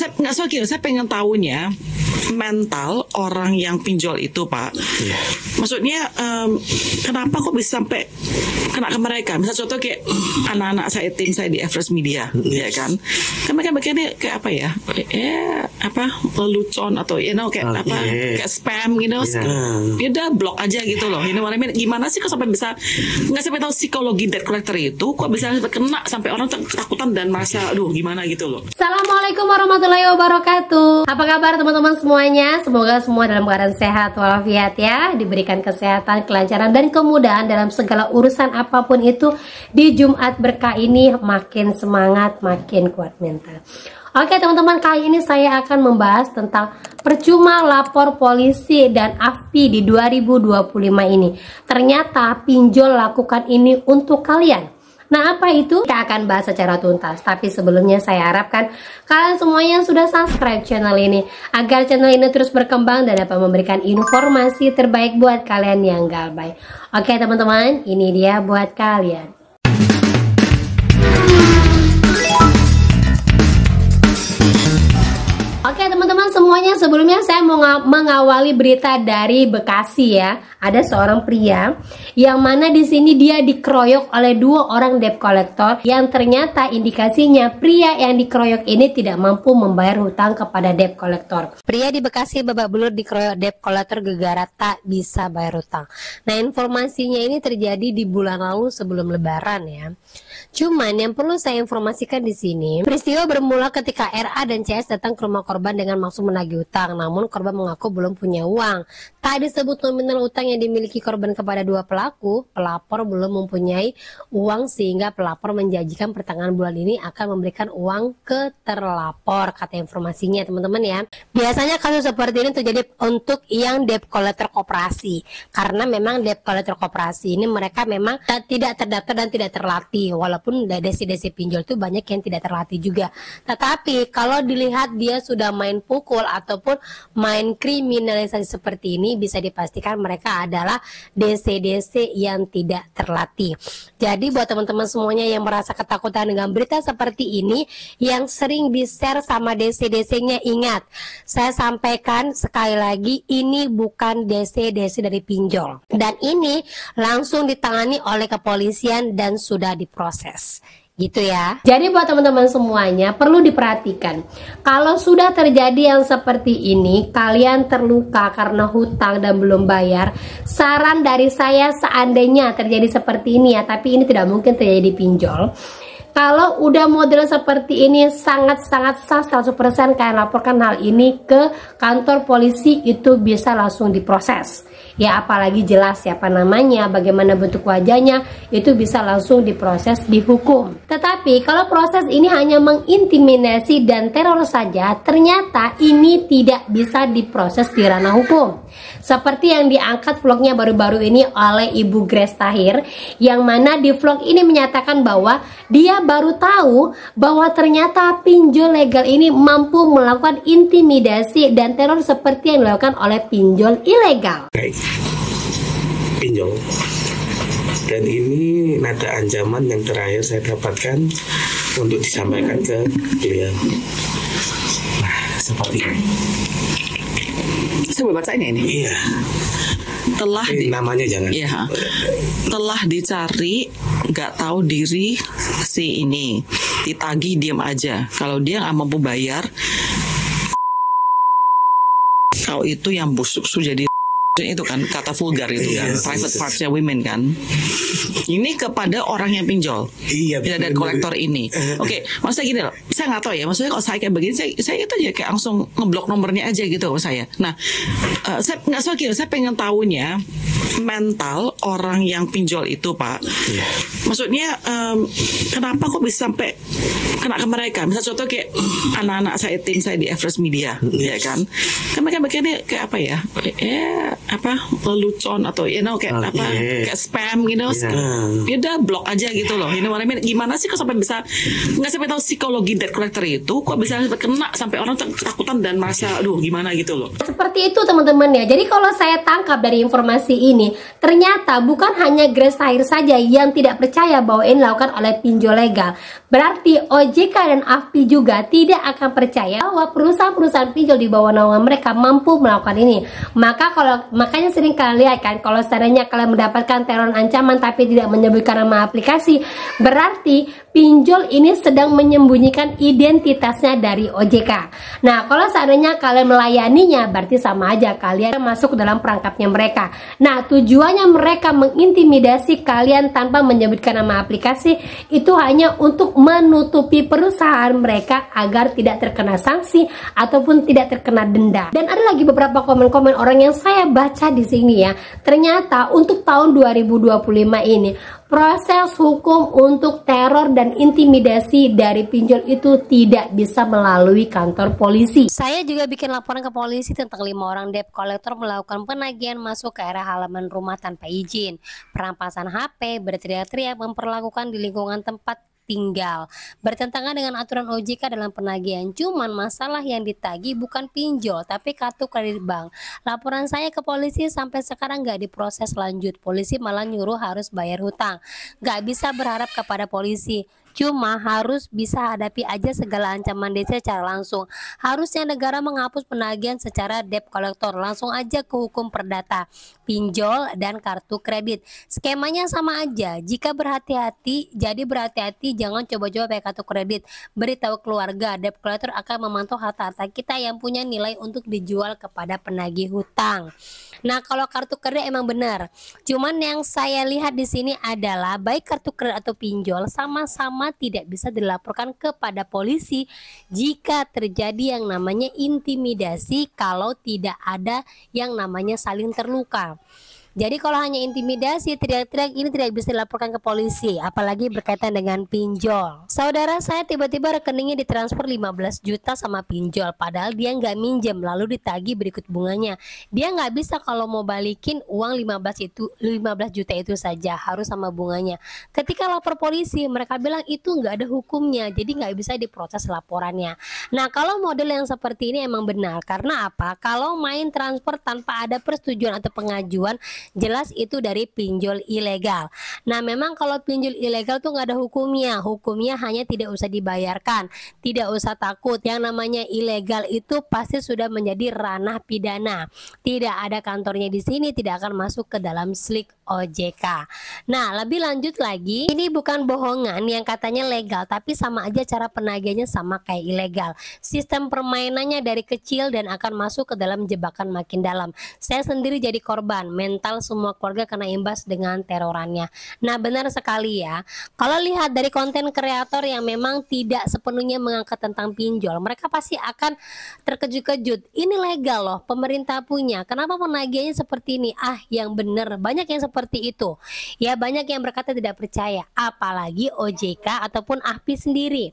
Saya nggak soal saya pengen tahunya mental orang yang pinjol itu, Pak. Iya. Maksudnya kenapa kok bisa sampai kena ke mereka? Misal contoh kayak anak-anak saya, tim saya di Everest Media, ya kan? Kan mereka begini kayak apa ya? Lelucon atau kayak kayak spam gitu. Ya udah blok aja gitu loh. Ini gimana sih kok sampai bisa nggak sampai tahu psikologi debt collector itu kok bisa kena sampai orang ketakutan dan merasa aduh gimana gitu loh. Assalamualaikum warahmatullahi wabarakatuh. Apa kabar teman-teman semuanya? Semoga semua dalam keadaan sehat walafiat ya, diberikan kesehatan, kelancaran dan kemudahan dalam segala urusan apapun itu. Di Jumat berkah ini makin semangat, makin kuat mental. Oke teman-teman, kali ini saya akan membahas tentang percuma lapor polisi dan AFPI di 2025 ini. Ternyata pinjol lakukan ini untuk kalian. Nah, apa itu? Kita akan bahas secara tuntas. Tapi sebelumnya saya harapkan kalian semuanya sudah subscribe channel ini agar channel ini terus berkembang dan dapat memberikan informasi terbaik buat kalian yang galbay. Oke teman-teman, ini dia buat kalian. Oke teman-teman semuanya, sebelumnya saya mau mengawali berita dari Bekasi ya. Ada seorang pria yang mana di sini dia dikeroyok oleh 2 orang debt collector yang ternyata indikasinya pria yang dikeroyok ini tidak mampu membayar hutang kepada debt collector. Pria di Bekasi babak belur dikeroyok debt collector gegara tak bisa bayar hutang. Nah, informasinya ini terjadi di bulan lalu sebelum Lebaran ya. Cuman yang perlu saya informasikan di sini, peristiwa bermula ketika RA dan CS datang ke rumah korban dengan maksud menagih utang, namun korban mengaku belum punya uang. Tak disebut nominal utang yang dimiliki korban kepada 2 pelaku, pelapor belum mempunyai uang sehingga pelapor menjanjikan pertengahan bulan ini akan memberikan uang ke terlapor, kata informasinya teman-teman ya. Biasanya kasus seperti ini terjadi untuk yang debt collector koperasi, karena memang debt collector koperasi ini mereka memang tidak terdaftar dan tidak terlatih, walaupun desi-desi pinjol itu banyak yang tidak terlatih juga. Tetapi kalau dilihat dia sudah main pukul ataupun main kriminalisasi seperti ini, bisa dipastikan mereka adalah DC-DC yang tidak terlatih. Jadi buat teman-teman semuanya yang merasa ketakutan dengan berita seperti ini yang sering di-share sama DC-DC-nya, ingat, saya sampaikan sekali lagi, ini bukan DC-DC dari pinjol. Dan ini langsung ditangani oleh kepolisian dan sudah diproses. Gitu ya. Jadi buat teman-teman semuanya perlu diperhatikan, kalau sudah terjadi yang seperti ini, kalian terluka karena hutang dan belum bayar, saran dari saya seandainya terjadi seperti ini ya, tapi ini tidak mungkin terjadi di pinjol. Kalau udah model seperti ini sangat-sangat sah 100%, kalian laporkan hal ini ke kantor polisi, itu bisa langsung diproses. Ya apalagi jelas siapa namanya, bagaimana bentuk wajahnya, itu bisa langsung diproses, dihukum. Tetapi kalau proses ini hanya mengintimidasi dan teror saja, ternyata ini tidak bisa diproses di ranah hukum. Seperti yang diangkat vlognya baru-baru ini oleh Ibu Grace Tahir, yang mana di vlog ini menyatakan bahwa dia baru tahu bahwa ternyata pinjol legal ini mampu melakukan intimidasi dan teror seperti yang dilakukan oleh pinjol ilegal. Pinjol. Dan ini nada ancaman yang terakhir saya dapatkan untuk disampaikan ke beliau. Nah, seperti ini. Saya bacainnya ini. Iya. Namanya jangan. Iya. Telah dicari, nggak tahu diri si ini, ditagih diam aja. Kalau dia nggak mampu bayar, kau itu yang busuk jadi itu kan kata vulgar itu kan, private parts-nya women kan. Ini kepada orang yang pinjol, dan kolektor ini. Oke, maksudnya gini loh, saya nggak tahu ya, maksudnya kalau saya kayak begini, saya itu aja kayak langsung ngeblok nomornya aja gitu sama saya. Nah, saya nggak soal saya pengen tahunya mental orang yang pinjol itu, Pak. Maksudnya kenapa kok bisa sampai kena ke mereka? Misal contoh kayak anak-anak saya, tim saya di Everest Media, ya kan? Kan mereka begini kayak apa ya? Lelucon atau kayak spam gitu. Ya udah blok aja gitu loh. Ini gimana sih kok sampai bisa nggak sampai tahu psikologi debt collector itu kok bisa kena sampai orang ketakutan dan merasa aduh gimana gitu loh. Seperti itu teman-teman ya. Jadi kalau saya tangkap dari informasi ini, ternyata bukan hanya Grace Tahir saja yang tidak percaya bahwa ini dilakukan oleh pinjol legal. Berarti OJK dan AFPI juga tidak akan percaya bahwa perusahaan-perusahaan pinjol di bawah naungan mereka mampu melakukan ini. Makanya sering kalian lihat kan, kalau seandainya kalian mendapatkan teror ancaman tapi tidak menyebutkan nama aplikasi, berarti pinjol ini sedang menyembunyikan identitasnya dari OJK. Nah, kalau seandainya kalian melayaninya, berarti sama aja kalian masuk ke dalam perangkapnya mereka. Nah, tujuannya mereka mengintimidasi kalian tanpa menyebutkan nama aplikasi itu hanya untuk menutupi perusahaan mereka agar tidak terkena sanksi ataupun tidak terkena denda. Dan ada lagi beberapa komen-komen orang yang saya baca di sini ya. Ternyata untuk tahun 2025 ini proses hukum untuk teror dan intimidasi dari pinjol itu tidak bisa melalui kantor polisi. Saya juga bikin laporan ke polisi tentang 5 orang debt collector melakukan penagihan masuk ke area halaman rumah tanpa izin, perampasan HP, berteriak-teriak, memperlakukan di lingkungan tempat tinggal, bertentangan dengan aturan OJK dalam penagihan. Cuman masalah yang ditagih bukan pinjol tapi kartu kredit bank. Laporan saya ke polisi sampai sekarang nggak diproses lanjut. Polisi malah nyuruh harus bayar hutang. Nggak bisa berharap kepada polisi, cuma harus bisa hadapi aja segala ancaman DC secara langsung. Harusnya negara menghapus penagihan secara debt collector, langsung aja ke hukum perdata, pinjol dan kartu kredit. Skemanya sama aja. Jika berhati-hati, jangan coba-coba pakai kartu kredit. Beritahu keluarga, debt collector akan memantau harta-harta kita yang punya nilai untuk dijual kepada penagih hutang. Nah, kalau kartu kredit emang benar. Cuman yang saya lihat di sini adalah baik kartu kredit atau pinjol sama-sama tidak bisa dilaporkan kepada polisi jika terjadi yang namanya intimidasi kalau tidak ada yang namanya saling terluka. Jadi kalau hanya intimidasi, teriak-teriak, ini tidak bisa dilaporkan ke polisi, apalagi berkaitan dengan pinjol. Saudara saya tiba-tiba rekeningnya ditransfer 15 juta sama pinjol, padahal dia nggak minjem, lalu ditagih berikut bunganya. Dia nggak bisa kalau mau balikin uang 15 juta itu saja, harus sama bunganya. Ketika lapor polisi, mereka bilang itu nggak ada hukumnya, jadi nggak bisa diproses laporannya. Nah, kalau model yang seperti ini emang benar, karena apa? Kalau main transfer tanpa ada persetujuan atau pengajuan, jelas itu dari pinjol ilegal. Nah, memang kalau pinjol ilegal tuh nggak ada hukumnya hanya tidak usah dibayarkan, tidak usah takut. Yang namanya ilegal itu pasti sudah menjadi ranah pidana, tidak ada kantornya di sini, tidak akan masuk ke dalam slik OJK. Nah, lebih lanjut lagi, ini bukan bohongan yang katanya legal, tapi sama aja cara penagihannya sama kayak ilegal. Sistem permainannya dari kecil dan akan masuk ke dalam jebakan makin dalam. Saya sendiri jadi korban, mental semua keluarga kena imbas dengan terorannya. Nah, benar sekali ya. Kalau lihat dari konten kreator yang memang tidak sepenuhnya mengangkat tentang pinjol, mereka pasti akan terkejut-kejut. Ini legal loh, pemerintah punya. Kenapa penagihannya seperti ini? Yang benar, banyak yang seperti itu. Ya, banyak yang berkata tidak percaya, apalagi OJK ataupun AFPI sendiri.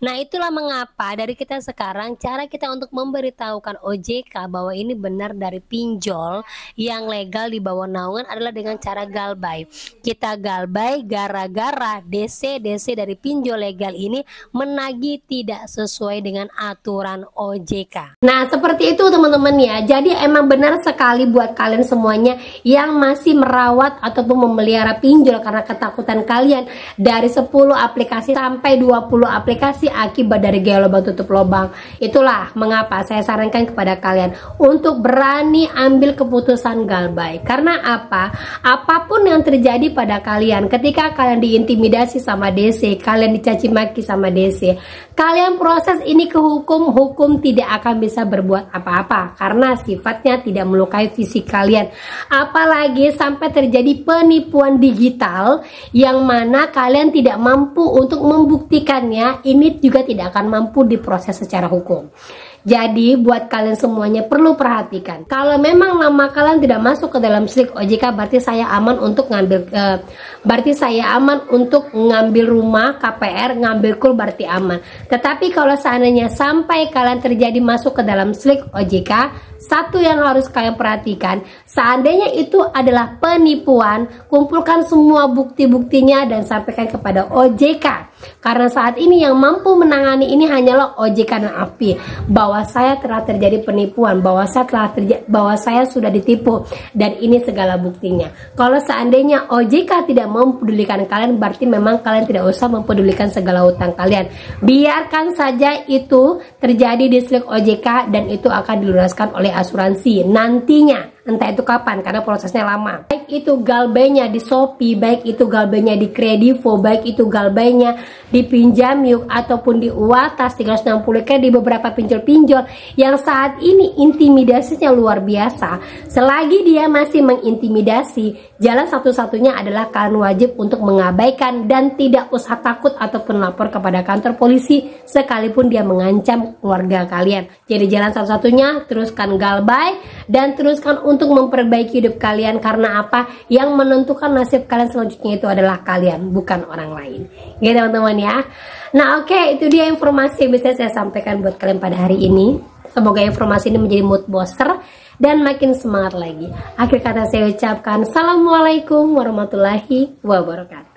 Nah, itulah mengapa dari kita sekarang cara kita untuk memberitahukan OJK bahwa ini benar dari pinjol yang legal di bawah naungan adalah dengan cara galbay. Kita galbay gara-gara DC dari pinjol legal ini menagih tidak sesuai dengan aturan OJK. Nah, seperti itu teman-teman ya. Jadi emang benar sekali buat kalian semuanya yang masih merawat ataupun memelihara pinjol karena ketakutan kalian, dari 10 aplikasi sampai 20 aplikasi akibat dari gaya lubang tutup lubang. Itulah mengapa saya sarankan kepada kalian untuk berani ambil keputusan galbay. Karena apa? Apapun yang terjadi pada kalian, ketika kalian diintimidasi sama DC, kalian dicaci maki sama DC, kalian proses ini ke hukum tidak akan bisa berbuat apa-apa karena sifatnya tidak melukai fisik kalian. Apalagi sampai terjadi penipuan digital yang mana kalian tidak mampu untuk membuktikannya, ini juga tidak akan mampu diproses secara hukum. Jadi buat kalian semuanya perlu perhatikan. Kalau memang nama kalian tidak masuk ke dalam slik OJK, berarti saya aman untuk ngambil rumah KPR, ngambil kul berarti aman. Tetapi kalau seandainya sampai kalian terjadi masuk ke dalam slik OJK, satu yang harus kalian perhatikan, seandainya itu adalah penipuan, kumpulkan semua bukti-buktinya dan sampaikan kepada OJK. Karena saat ini yang mampu menangani ini hanyalah OJK dan AFPI, bahwa saya telah terjadi penipuan, bahwa saya sudah ditipu dan ini segala buktinya. Kalau seandainya OJK tidak mempedulikan kalian, berarti memang kalian tidak usah mempedulikan segala utang kalian. Biarkan saja itu terjadi di slip OJK dan itu akan dilunaskan oleh asuransi nantinya. Entah itu kapan, karena prosesnya lama. Baik itu galbainya di Shopee, baik itu galbainya di Kredivo, baik itu galbainya di Pinjamyuk ataupun di Uwatas 360K, di beberapa pinjol-pinjol yang saat ini intimidasinya luar biasa. Selagi dia masih mengintimidasi, jalan satu-satunya adalah kalian wajib untuk mengabaikan dan tidak usah takut ataupun lapor kepada kantor polisi sekalipun dia mengancam keluarga kalian. Jadi jalan satu-satunya, teruskan galbay dan teruskan untuk memperbaiki hidup kalian. Karena apa? Yang menentukan nasib kalian selanjutnya itu adalah kalian, bukan orang lain. Gitu teman-teman ya. Nah oke, itu dia informasi yang bisa saya sampaikan buat kalian pada hari ini. Semoga informasi ini menjadi mood booster dan makin semangat lagi. Akhir kata saya ucapkan Assalamualaikum warahmatullahi wabarakatuh.